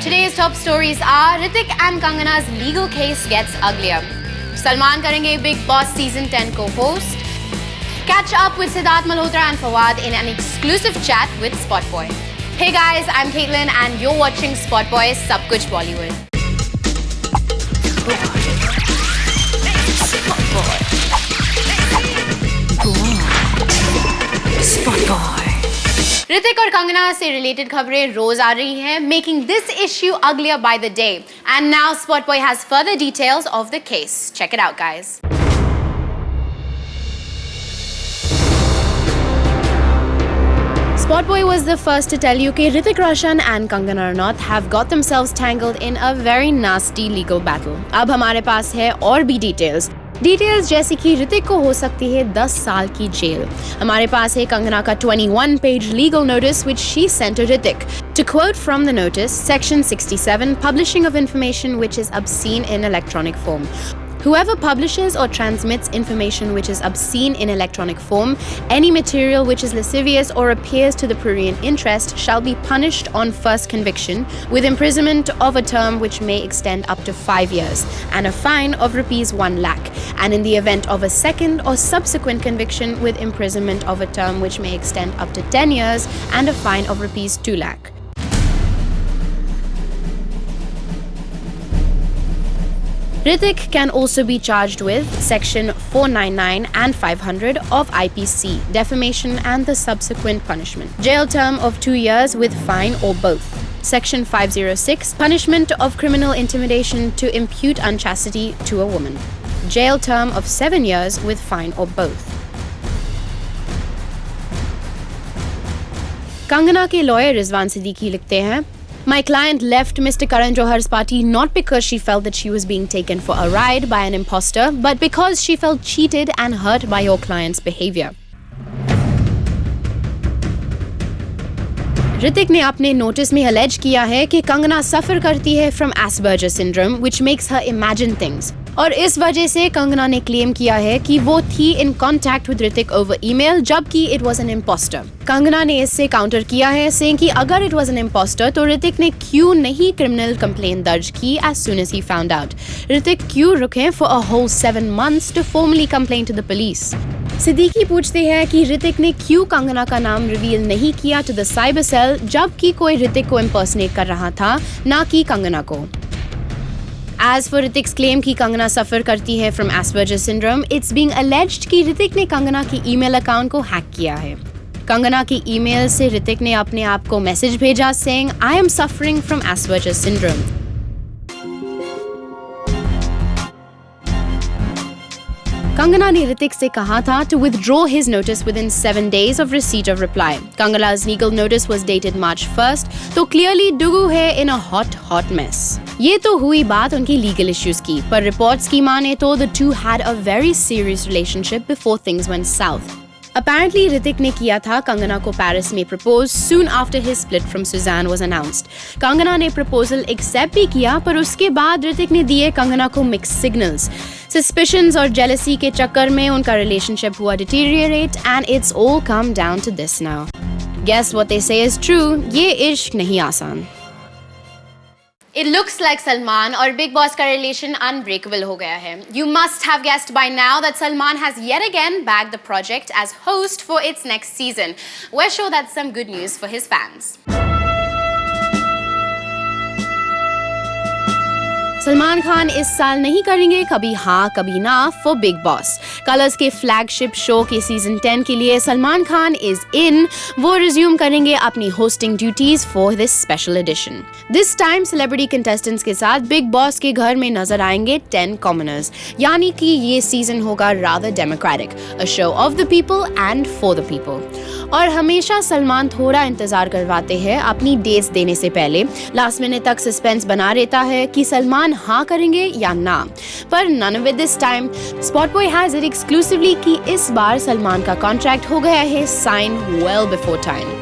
Today's top stories are Hrithik and Kangana's legal case gets uglier. Salman karenge Big Boss Season 10 co-host. Catch up with Siddharth Malhotra and Fawad in an exclusive chat with Spotboy. Hey guys, I'm Caitlin and you're watching Spotboy Sab Kuch Bollywood. Spotboy. Hrithik और कंगना से related खबरें रोज आ रही हैं, making this issue uglier by the day. And now Spotboy has further details of the case. Check it out, guys. Spotboy was the first to tell you that Hrithik Roshan and Kangana Ranaut have got themselves tangled in a very nasty legal battle. अब हमारे पास है और भी details जैसे कि ऋतिक को हो सकती है 10 साल की जेल. हमारे पास है कंगना का 21-page legal notice which she sent to Hrithik. To quote from the notice, Section 67, publishing of information which is obscene in electronic form. Whoever publishes or transmits information which is obscene in electronic form, any material which is lascivious or appears to the prurient interest shall be punished on first conviction with imprisonment of a term which may extend up to 5 years and a fine of ₹1 lakh, and in the event of a second or subsequent conviction with imprisonment of a term which may extend up to 10 years and a fine of ₹2 lakh. Hrithik can also be charged with Section 499 and 500 of IPC, defamation and the subsequent punishment. Jail term of 2 years with fine or both. Section 506, punishment of criminal intimidation to impute unchastity to a woman. Jail term of 7 years with fine or both. Kangana के lawyer Rizwan Siddiqui लिखते हैं, My client left Mr. Karan Johar's party not because she felt that she was being taken for a ride by an imposter, but because she felt cheated and hurt by your client's behavior. Hrithik ने अपने notice में allege किया है कि कंगना सफर करती है from Asperger syndrome which makes her imagine things. और इस वजह से कंगना ने क्लेम किया है कि वो थी in contact with Hrithik over email जबकि it was an impostor. Kangana ने इससे काउंटर किया है सेइंग कि अगर इट वाज एन इम्पोस्टर तो ऋतिक ने क्यों नहीं क्रिमिनल कंप्लेन दर्ज की as soon as he found out. Hrithik क्यों रुके for a whole 7 months to formally complain to the police. Siddiqui पूछते हैं कि ऋतिक ने क्यों कंगना का नाम रिवील नहीं किया टू द साइबर सेल जबकि कोई ऋतिक को इम्पर्सनेट कर रहा था, ना कि कंगना को. As for Hrithik's claim कि कंगना सफर करती है from Asperger syndrome, it's being alleged कि ऋतिक ने कंगना की ईमेल अकाउंट को हैक किया है. कंगना की ईमेल से ऋतिक ने अपने आप को मैसेज भेजा saying, I am suffering from Asperger syndrome. Kangana ने ऋतिक से कहा था to withdraw his notice within 7 days of receipt of reply. Kangana's legal notice was dated March 1st, तो clearly डुगू है in a hot mess. ये तो हुई बात उनकी legal issues की, पर reports की माने तो the two had a very serious relationship before things went south. Apparently, Hrithik ने किया था कंगना को पेरिस में propose soon after his split from Suzanne was announced. Kangana ने प्रपोजल एक्सेप्ट भी किया, पर उसके बाद ऋतिक ने दिए कंगना को मिक्स्ड सिग्नल्स. Suspicions और jealousy के चक्कर में उनका relationship हुआ deteriorate and it's all come down to this now. Guess what they say is true, ये इश्क नहीं आसान. It looks like Salman और Big Boss का relation unbreakable हो गया है. You must have guessed by now that Salman has yet again bagged the project as host for its next season. We're sure that's some good news for his fans. Salman Khan इस साल नहीं करेंगे कभी हाँ कभी ना फॉर बिग बॉस. कलर्स के flagship show के सीजन 10 के लिए सलमान खान इज इन. वो रिज्यूम करेंगे अपनी hosting duties for this special edition. This time celebrity contestants के साथ बिग बॉस के घर में नजर आएंगे 10 कॉमनर्स, यानी कि ये सीजन होगा rather democratic, a show off the people and for the people. और हमेशा सलमान थोड़ा इंतजार करवाते हैं अपनी डेट्स देने से पहले. लास्ट मिनट तक सस्पेंस बना रहता है कि सलमान हाँ करेंगे या ना. पर none of it this time. Spotboy has it exclusively कि इस बार सलमान का कॉन्ट्रैक्ट हो गया है साइन well before time.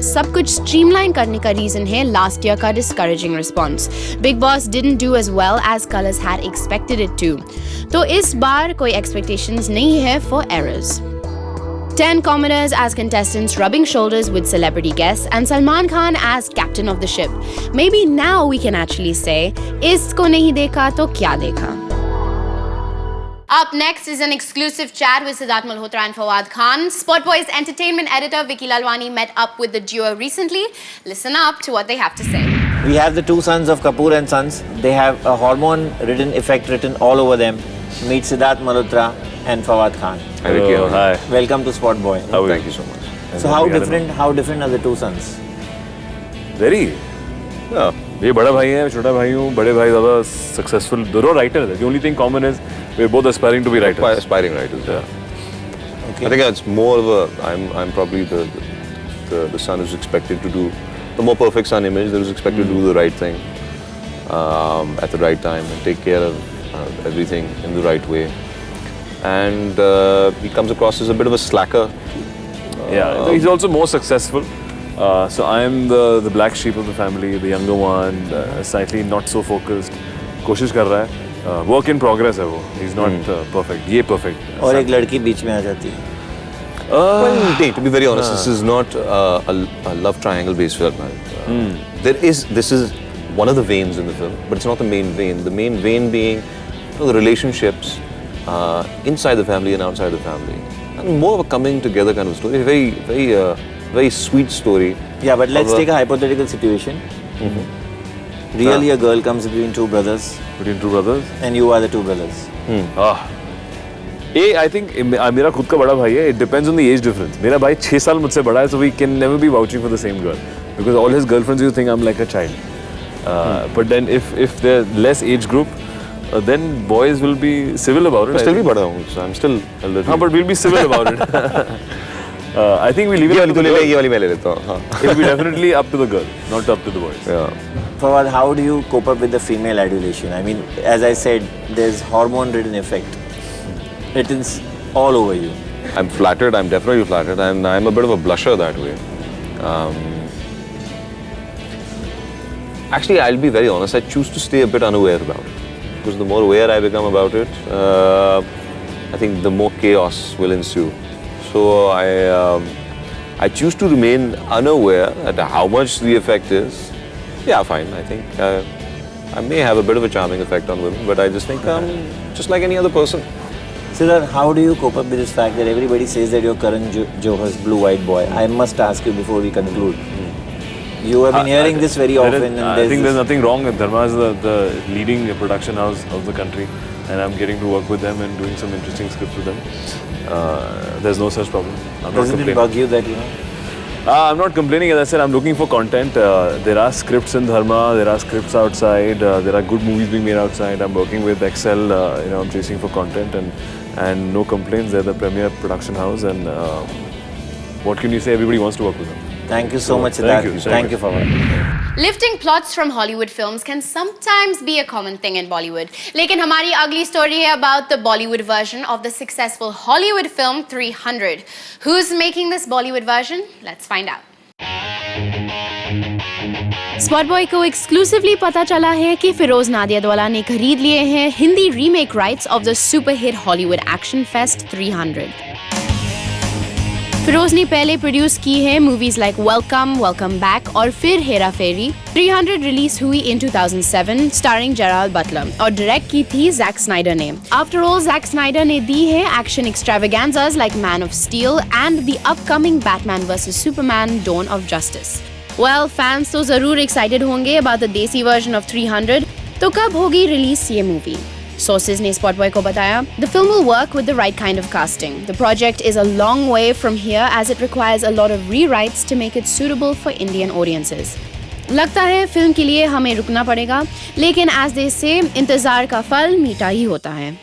सब कुछ स्ट्रीमलाइन करने का रीजन है लास्ट ईयर का discouraging response. Bigg Boss didn't do as well as Colors had expected it to. तो इस बार कोई एक्सपेक्टेशंस नहीं है for errors. 10 commoners as contestants rubbing shoulders with celebrity guests, and Salman Khan as captain of the ship. Maybe now we can actually say, isko nahi dekha to kya dekha. Up next is an exclusive chat with Siddharth Malhotra and Fawad Khan. Spotboy's entertainment editor Vicky Lalwani met up with the duo recently. Listen up to what they have to say. We have the two sons of Kapoor and Sons. They have a hormone-ridden effect written all over them. Meet Siddharth Malhotra and Fawad Khan. Hi, Vicky. Hi. Welcome to Spotboy. Thank you so much. So how different are the two sons? Very. ये बड़ा भाई है, छोटा भाई हूँ. बड़े भाई ज़्यादा successful. दोनों writers हैं. The only thing common is we're both aspiring to be writers. Aspiring writers. Yeah. Okay. I think it's more of a. I'm probably the son who's expected to do the more perfect son image. That was expected to do the right thing at the right time and take care of everything in the right way. And he comes across as a bit of a slacker. Yeah, he's also more successful. So I am the black sheep of the family, the younger one, slightly not so focused. कोशिश कर रहा है. Work in progress है वो. He's not perfect. ये perfect. और एक लड़की बीच में आ जाती है. Well, to be very honest, this is not a love triangle based film. This is one of the veins in the film, but it's not the main vein. The main vein being the relationships inside the family and outside the family, and more of a coming together kind of story. Very sweet story. Yeah, but let's take a hypothetical situation. Really, a girl comes between two brothers. Between two brothers. And you are the two brothers. I think मेरा खुद का बड़ा भाई है. It depends on the age difference. मेरा भाई 6 साल मुझसे बड़ा है, so we can never be vouching for the same girl because all his girlfriends used to think I'm like a child. But then if they're less age group, then boys will be civil about it. I'm still भी बड़ा हूँ, so I'm still a little. हाँ, but we'll be civil about it. I think we leave it up to the girl. ये वाली मैं ले लेता हूँ. It'll be definitely up to the girl, not up to the boys. Yeah. Fawad, how do you cope up with the female adulation? I mean, as I said, there's hormone-ridden effect. It is all over you. I'm flattered. I'm definitely flattered, and I'm a bit of a blusher that way. Actually, I'll be very honest. I choose to stay a bit unaware about it because the more aware I become about it, I think the more chaos will ensue. So I choose to remain unaware at how much the effect is. Yeah, fine. I think I may have a bit of a charming effect on women, but I just think I'm just like any other person. Siddharth, how do you cope up with this fact that everybody says that you're Karan Johar's blue-eyed boy? I must ask you before we conclude. You have been hearing this very often. I think there's nothing wrong. Dharma is the leading production house of the country, and I'm getting to work with them and doing some interesting scripts with them. There's no such problem. Doesn't it bug you that, I'm not complaining. As I said, I'm looking for content. There are scripts in Dharma. There are scripts outside. There are good movies being made outside. I'm working with Excel. I'm chasing for content and no complaints. They're the premier production house, and what can you say? Everybody wants to work with them. Thank you so much, Siddharth. Thank you, Fawad. Lifting plots from Hollywood films can sometimes be a common thing in Bollywood. लेकिन हमारी अगली story है about the Bollywood version of the successful Hollywood film 300. Who's making this Bollywood version? Let's find out. Spotboy को exclusively पता चला है कि फिरोज नादियादवाला ने खरीद लिए हैं Hindi remake rights of the super hit Hollywood action fest 300. Firoz ने पहले प्रोड्यूस की है मूवीज लाइक वेलकम बैक और फिर हेरा फेरी. 300 रिलीज हुई इन 2007 स्टारिंग जेराल्ड बटलर और डायरेक्ट की थी जैक स्नाइडर ने. आफ्टर ऑल जैक स्नाइडर ने दी है action extravaganzas like Man of Steel and the upcoming Batman versus Superman Dawn of Justice. Well, fans तो जरूर एक्साइटेड होंगे about the desi version of 300. तो कब होगी रिलीज ये मूवी? Sources ने Spotboy को बताया, the film will work with the right kind of casting. The project is a long way from here as it requires a lot of rewrites to make it suitable for Indian audiences. लगता है film के लिए हमें रुकना पड़ेगा, लेकिन as they say, इंतजार का फल मीठा ही होता है.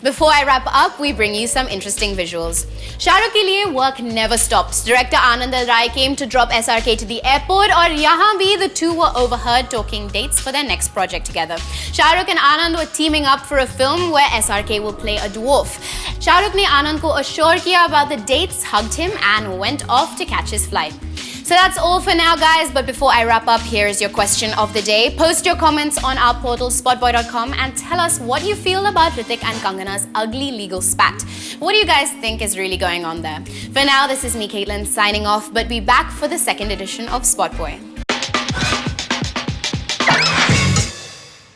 Before I wrap up, we bring you some interesting visuals. Shah Rukh के लिए work never stops. Director Anand Rai came to drop SRK to the airport और यहाँ भी the two were overheard talking dates for their next project together. Shah Rukh and Anand were teaming up for a film where SRK will play a dwarf. Shah Rukh ने Anand को assure किया about the dates, hugged him and went off to catch his flight. So that's all for now, guys. But before I wrap up, here is your question of the day. Post your comments on our portal spotboy.com and tell us what you feel about Hrithik and Kangana's ugly legal spat. What do you guys think is really going on there? For now, this is me, Caitlin, signing off, but be back for the second edition of Spotboy.